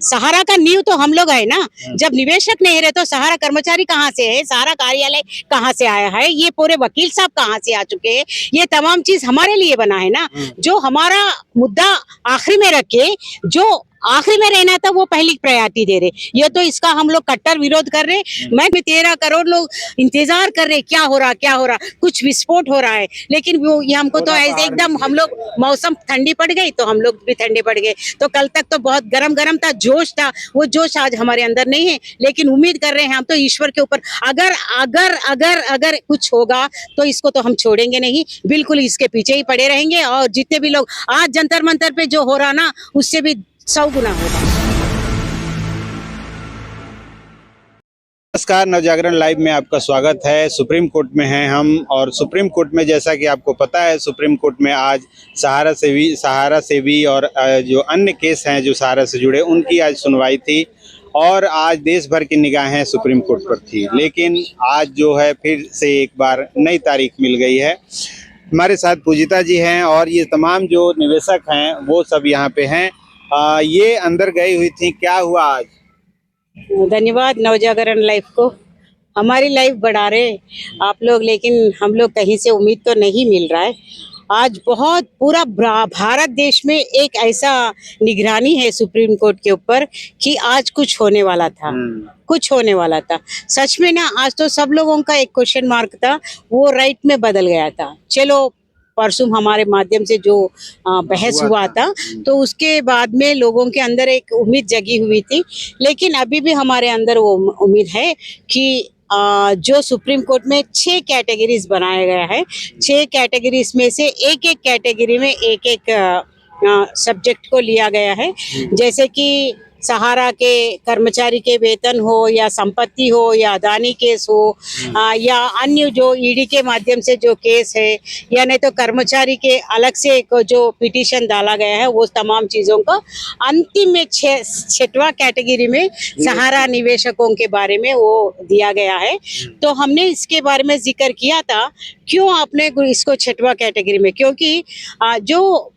सहारा का नींव तो हम लोग है ना। जब निवेशक नहीं रहे तो सहारा कर्मचारी कहाँ से है, सहारा कार्यालय कहाँ से आया है, ये पूरे वकील साहब कहाँ से आ चुके हैं, ये तमाम चीज हमारे लिए बना है ना। जो हमारा मुद्दा आखिरी में रखे, जो आखिरी में रहना था वो पहली प्रायोरिटी दे रहे। ये तो इसका हम लोग कट्टर विरोध कर रहे। मैं 13 करोड़ लोग इंतजार कर रहे, क्या हो रहा, कुछ विस्फोट हो रहा है, लेकिन वो ये हमको तो ऐसे एकदम हम लोग मौसम ठंडी पड़ गई तो हम लोग भी ठंडे पड़ गए। तो कल तक तो बहुत गरम गरम था, जोश था, वो जोश आज हमारे अंदर नहीं है। लेकिन उम्मीद कर रहे हैं हम तो ईश्वर के ऊपर, अगर अगर अगर अगर कुछ होगा तो इसको तो हम छोड़ेंगे नहीं, बिल्कुल इसके पीछे ही पड़े रहेंगे। और जितने भी लोग आज जंतर मंतर पे जो हो रहा ना, उससे भी 100 गुना होगा। नमस्कार, नवजागरण लाइव में आपका स्वागत है। सुप्रीम कोर्ट में हैं हम, और सुप्रीम कोर्ट में जैसा कि आपको पता है, सुप्रीम कोर्ट में आज सहारा सेवी और जो अन्य केस हैं जो सहारा से जुड़े, उनकी आज सुनवाई थी। और आज देश भर की निगाहें सुप्रीम कोर्ट पर थी, लेकिन आज जो है फिर से एक बार नई तारीख मिल गई है। हमारे साथ पूजिता जी हैं और ये तमाम जो निवेशक हैं वो सब यहाँ पे हैं। ये अंदर गई हुई थी, क्या हुआ आज? धन्यवाद नवजागरण लाइफ को, हमारी लाइफ बढ़ा रहे आप लोग, लेकिन हम लोग कहीं से उम्मीद तो नहीं मिल रहा है। आज बहुत पूरा भारत देश में एक ऐसा निगरानी है सुप्रीम कोर्ट के ऊपर कि आज कुछ होने वाला था, कुछ होने वाला था। सच में ना, आज तो सब लोगों का एक क्वेश्चन मार्क था, वो राइट में बदल गया था। चलो, परसों हमारे माध्यम से जो बहस हुआ था तो उसके बाद में लोगों के अंदर एक उम्मीद जगी हुई थी, लेकिन अभी भी हमारे अंदर वो उम्मीद है कि जो सुप्रीम कोर्ट में 6 कैटेगरीज बनाया गया है, 6 कैटेगरीज में से एक एक कैटेगरी में एक एक सब्जेक्ट को लिया गया है। जैसे कि सहारा के कर्मचारी के वेतन हो, या संपत्ति हो, या अदानी केस हो, या अन्य जो ईडी के माध्यम से जो केस है, या नहीं तो कर्मचारी के अलग से एक जो पिटीशन डाला गया है, वो तमाम चीजों का अंतिम में 6वां कैटेगरी में सहारा निवेशकों के बारे में वो दिया गया है। तो हमने इसके बारे में जिक्र किया था, क्यों आपने इसको 6वां कैटेगरी में, क्योंकि जो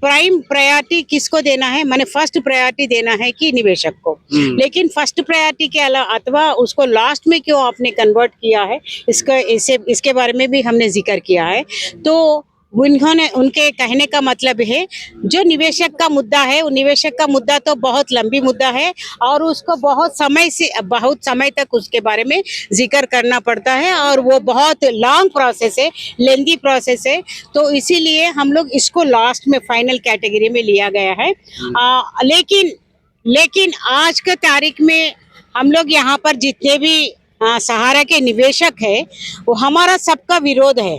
प्राइम प्रायोरिटी किसको देना है, माने फर्स्ट प्रायोरिटी देना है कि निवेशक को, लेकिन फर्स्ट प्रायोरिटी के अलावा अथवा उसको लास्ट में क्यों आपने कन्वर्ट किया है, इसके बारे में भी हमने जिक्र किया है। तो उन्होंने, उनके कहने का मतलब है, जो निवेशक का मुद्दा है, वो निवेशक का मुद्दा तो बहुत लंबी मुद्दा है और उसको बहुत समय तक उसके बारे में जिक्र करना पड़ता है, और वो बहुत लॉन्ग प्रोसेस है, लेंदी प्रोसेस है। तो इसीलिए हम लोग इसको लास्ट में फाइनल कैटेगरी में लिया गया है। लेकिन आज के तारीख में हम लोग यहाँ पर जितने भी सहारा के निवेशक है, वो हमारा सबका विरोध है,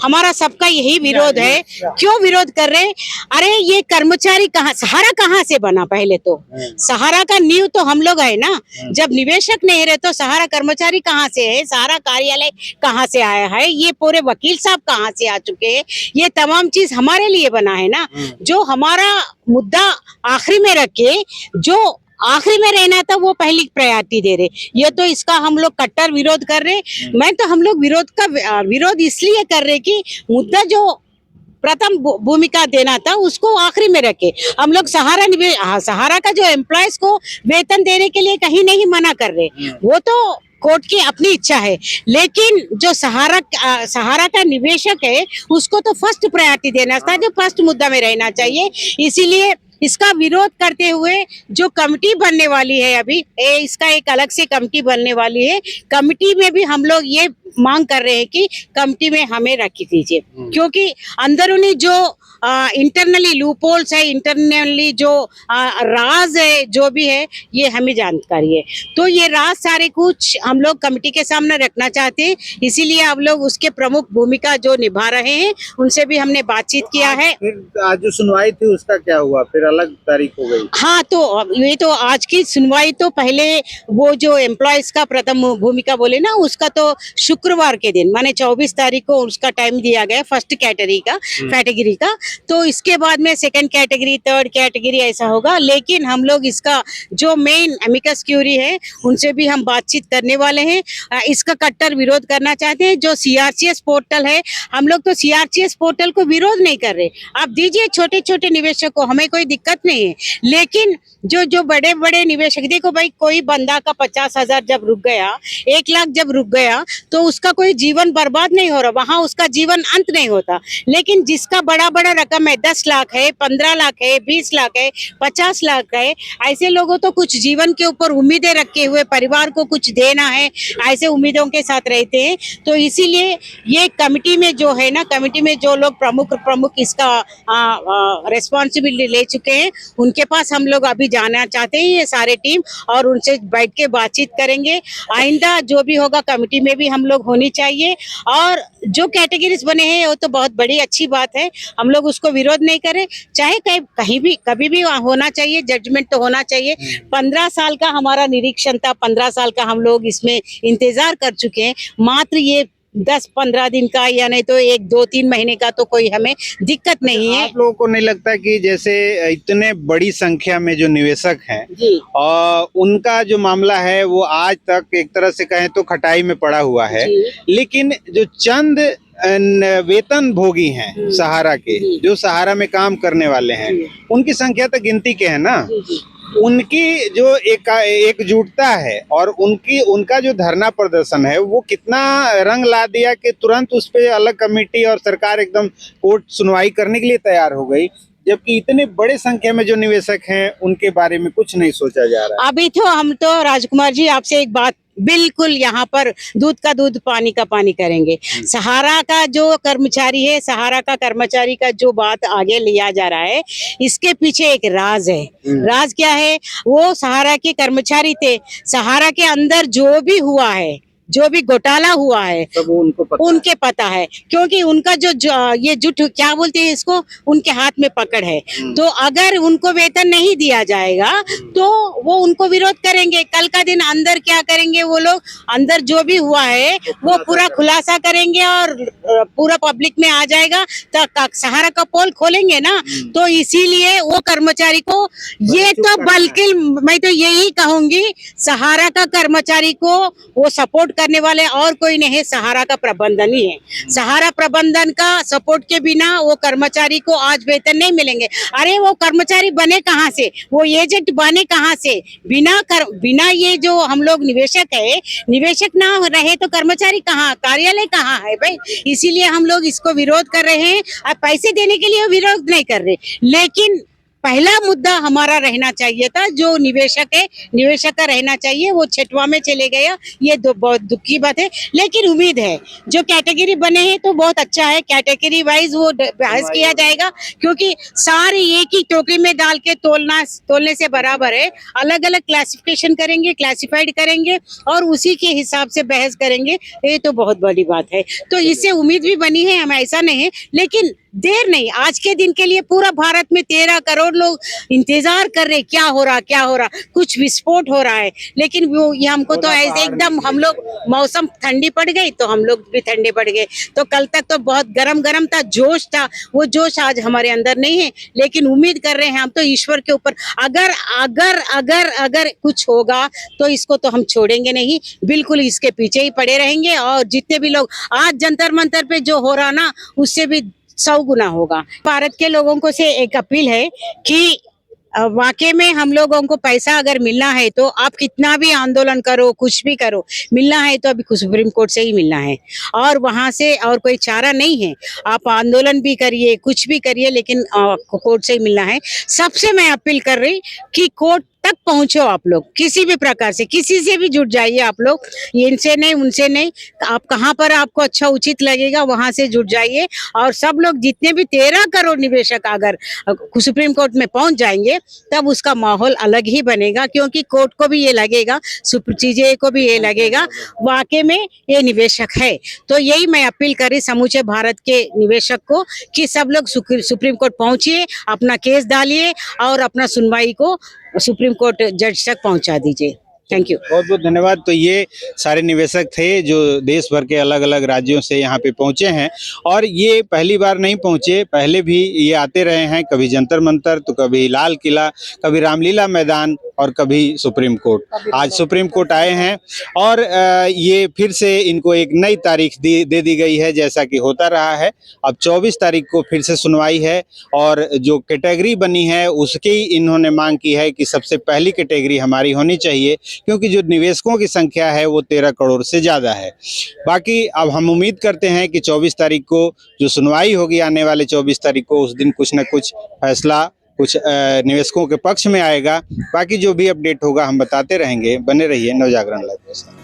हमारा सबका यही विरोध है। क्यों विरोध कर रहे हैं? अरे ये कर्मचारी सहारा कहाँ से बना? पहले तो सहारा का नींव तो हम लोग है ना। जब निवेशक नहीं रहे तो सहारा कर्मचारी कहाँ से है, सहारा कार्यालय कहाँ से आया है, ये पूरे वकील साहब कहाँ से आ चुके हैं, ये तमाम चीज हमारे लिए बना है ना। जो हमारा मुद्दा आखिरी में रखे, जो आखिरी में रहना था वो पहली प्रायोरिटी दे रहे। ये तो इसका हम लोग कट्टर विरोध कर रहे। मैं तो हम लोग विरोध इसलिए कर रहे कि मुद्दा जो प्रथम भूमिका देना था उसको आखिरी में रखे। हम लोग सहारा का जो एम्प्लॉयज को वेतन देने के लिए कहीं नहीं मना कर रहे, वो तो कोर्ट की अपनी इच्छा है, लेकिन जो सहारा का निवेशक है उसको तो फर्स्ट प्रायोरिटी देना था, जो फर्स्ट मुद्दा में रहना चाहिए। इसीलिए इसका विरोध करते हुए जो कमिटी बनने वाली है, अभी इसका एक अलग से कमिटी बनने वाली है। कमिटी में भी हम लोग ये मांग कर रहे हैं कि कमिटी में हमें रख दीजिए, क्योंकि अंदरूनी जो इंटरनली लूपहोल्स है, इंटरनली जो राज है, जो भी है, ये हमें जानकारी है। तो ये राज सारे कुछ हम लोग कमिटी के सामने रखना चाहते हैं, इसीलिए हम लोग उसके प्रमुख भूमिका जो निभा रहे हैं उनसे भी हमने बातचीत किया है। फिर आज जो सुनवाई थी उसका क्या हुआ? फिर अलग तारीख हो गई। हाँ, तो ये तो आज की सुनवाई तो पहले वो जो एम्प्लॉयज का प्रथम भूमिका बोले ना, उसका तो शुक्रवार के दिन माने 24 तारीख को उसका टाइम दिया गया फर्स्ट कैटेगरी का। तो इसके बाद में सेकंड कैटेगरी, थर्ड कैटेगरी ऐसा होगा। लेकिन हम लोग इसका जो मेन एमिकस क्यूरी है उनसे भी हम बातचीत करने वाले हैं। इसका कट्टर विरोध करना चाहते हैं। जो सीआरसीएस पोर्टल है, हम लोग तो सीआरसीएस पोर्टल को विरोध नहीं कर रहे। आप दीजिए छोटे छोटे निवेशक को, हमें कोई दिक्कत नहीं है। लेकिन जो जो बड़े बड़े निवेशक, देखो भाई, कोई बंदा का 50,000 जब रुक गया, 1 लाख जब रुक गया, तो उसका कोई जीवन बर्बाद नहीं हो रहा, वहां उसका जीवन अंत नहीं होता। लेकिन जिसका बड़ा बड़ा रकम है, 10 लाख है, 15 लाख है, 20 लाख है, 50 लाख है, ऐसे लोगों तो कुछ जीवन के ऊपर उम्मीदें रखे हुए, परिवार को कुछ देना है, ऐसे उम्मीदों के साथ रहते हैं। तो इसीलिए ये कमेटी में जो है ना, कमेटी में जो लोग प्रमुख इसका रिस्पॉन्सिबिलिटी ले चुके हैं, उनके पास हम लोग अभी जाना चाहते हैं, ये सारे टीम, और उनसे बैठ के बातचीत करेंगे। आइंदा जो भी होगा कमेटी में भी हम लोग होनी चाहिए। और जो कैटेगरीज बने हैं वो तो बहुत बड़ी अच्छी बात है, हम लोग उसको विरोध नहीं करें। चाहे कहीं भी कभी भी होना चाहिए, जजमेंट तो होना चाहिए। 15 साल का हमारा निरीक्षण था, 15 साल का हम लोग इसमें इंतजार कर चुके हैं। मात्र ये 10-15 दिन का या नहीं तो 1-2-3 महीने का तो कोई हमें दिक्कत नहीं है। आप लोगों को नहीं लगता कि जैसे इतने बड़ी संख्या में जो निवेशक हैं जी, और उनका जो मामला है वो आज तक एक तरह से कहें तो खटाई में पड़ा हुआ है, जी। लेकिन जो चंद वेतन भोगी हैं सहारा के, जो सहारा में काम करने वाले हैं, उनकी संख्या तो गिनती के है ना। उनकी जो एकजुटता है और उनका जो धरना प्रदर्शन है वो कितना रंग ला दिया कि तुरंत उस पे अलग कमेटी और सरकार एकदम कोर्ट सुनवाई करने के लिए तैयार हो गई, जबकि इतने बड़े संख्या में जो निवेशक हैं उनके बारे में कुछ नहीं सोचा जा रहा है। अभी तो हम तो राजकुमार जी आपसे एक बात बिल्कुल यहाँ पर दूध का दूध पानी का पानी करेंगे। सहारा का जो कर्मचारी है, सहारा का कर्मचारी का जो बात आगे लिया जा रहा है, इसके पीछे एक राज है। राज क्या है? वो सहारा के कर्मचारी थे, सहारा के अंदर जो भी हुआ है, जो भी घोटाला हुआ है, तब उनके पता है, क्योंकि उनका ये जुट क्या बोलते हैं इसको, उनके हाथ में पकड़ है। तो अगर उनको वेतन नहीं दिया जाएगा तो वो उनको विरोध करेंगे। कल का दिन अंदर क्या करेंगे वो लोग, अंदर जो भी हुआ है वो पूरा खुलासा करेंगे और पूरा पब्लिक में आ जाएगा, तो सहारा का पोल खोलेंगे ना। तो इसीलिए वो कर्मचारी को ये तो, बल्कि मैं तो यही कहूंगी, सहारा का कर्मचारी को वो सपोर्ट करने वाले और कोई नहीं है, सहारा का प्रबंधन ही है। सहारा प्रबंधन का सपोर्ट के बिना वो कर्मचारी को आज वेतन नहीं मिलेंगे। अरे वो कर्मचारी बने कहाँ से, वो एजेंट बने कहाँ से? बिना ये जो हम लोग निवेशक है, निवेशक ना रहे तो कर्मचारी कहाँ, कार्यालय कहाँ है भाई? इसीलिए हम लोग इसको विरोध कर रहे हैं। अब पैसे देने के लिए विरोध नहीं कर रहे, लेकिन पहला मुद्दा हमारा रहना चाहिए था, जो निवेशक है, निवेशक का रहना चाहिए। वो छठवा में चले गया, ये बहुत दुख की बात है। लेकिन उम्मीद है जो कैटेगरी बने हैं तो बहुत अच्छा है, कैटेगरी वाइज वो बहस किया जाएगा, क्योंकि सारे एक ही टोकरी में डाल के तोलने से बराबर है। अलग अलग क्लासिफिकेशन करेंगे, क्लासिफाइड करेंगे और उसी के हिसाब से बहस करेंगे, ये तो बहुत बड़ी बात है। तो इससे उम्मीद भी बनी है, हम ऐसा नहीं है, लेकिन देर नहीं, आज के दिन के लिए पूरा भारत में 13 करोड़ लोग इंतजार कर रहे, क्या हो रहा, कुछ विस्फोट हो रहा है। लेकिन वो ये हमको तो ऐसे एकदम, हम लोग मौसम ठंडी पड़ गई तो हम लोग भी ठंडे पड़ गए। तो कल तक तो बहुत गरम था, जोश था, वो जोश आज हमारे अंदर नहीं है। लेकिन उम्मीद कर रहे हैं हम तो ईश्वर के ऊपर, अगर कुछ होगा तो इसको तो हम छोड़ेंगे नहीं, बिल्कुल इसके पीछे ही पड़े रहेंगे। और जितने भी लोग आज जंतर मंतर पे जो हो रहा ना, उससे भी 100 गुना होगा। भारत के लोगों को से एक अपील है कि वाकई में हम लोगों को पैसा अगर मिलना है तो आप कितना भी आंदोलन करो, कुछ भी करो, मिलना है तो अभी सुप्रीम कोर्ट से ही मिलना है, और वहां से और कोई चारा नहीं है। आप आंदोलन भी करिए, कुछ भी करिए, लेकिन कोर्ट से ही मिलना है। सबसे मैं अपील कर रही कि कोर्ट तक पहुंचो आप लोग, किसी भी प्रकार से, किसी से भी जुड़ जाइए आप लोग, इनसे नहीं उनसे नहीं, आप कहाँ पर आपको अच्छा उचित लगेगा वहां से जुड़ जाइए। और सब लोग जितने भी 13 करोड़ निवेशक अगर सुप्रीम कोर्ट में पहुंच जाएंगे तब उसका माहौल अलग ही बनेगा, क्योंकि कोर्ट को भी ये लगेगा, CJA को भी ये लगेगा वाकई में ये निवेशक है। तो यही मैं अपील करी समूचे भारत के निवेशक को कि सब लोग सुप्रीम कोर्ट पहुंचिए, अपना केस डालिए और अपना सुनवाई को सुप्रीम कोर्ट जज तक पहुंचा दीजिए। Thank you. बहुत बहुत धन्यवाद। तो ये सारे निवेशक थे जो देश भर के अलग अलग राज्यों से यहाँ पे पहुंचे हैं, और ये पहली बार नहीं पहुंचे, पहले भी ये आते रहे हैं, कभी जंतर मंतर, तो कभी लाल किला, कभी रामलीला मैदान, और कभी सुप्रीम कोर्ट। आज सुप्रीम कोर्ट आए हैं, और ये फिर से इनको एक नई तारीख दे दी गई है, जैसा कि होता रहा है। अब 24 तारीख को फिर से सुनवाई है, और जो कैटेगरी बनी है उसकी इन्होंने मांग की है कि सबसे पहली कैटेगरी हमारी होनी चाहिए, क्योंकि जो निवेशकों की संख्या है वो 13 करोड़ से ज़्यादा है। बाकी अब हम उम्मीद करते हैं कि 24 तारीख को जो सुनवाई होगी, आने वाले 24 तारीख को, उस दिन कुछ न कुछ फैसला कुछ निवेशकों के पक्ष में आएगा। बाकी जो भी अपडेट होगा हम बताते रहेंगे। बने रहिए नवजागरण लाइव के साथ।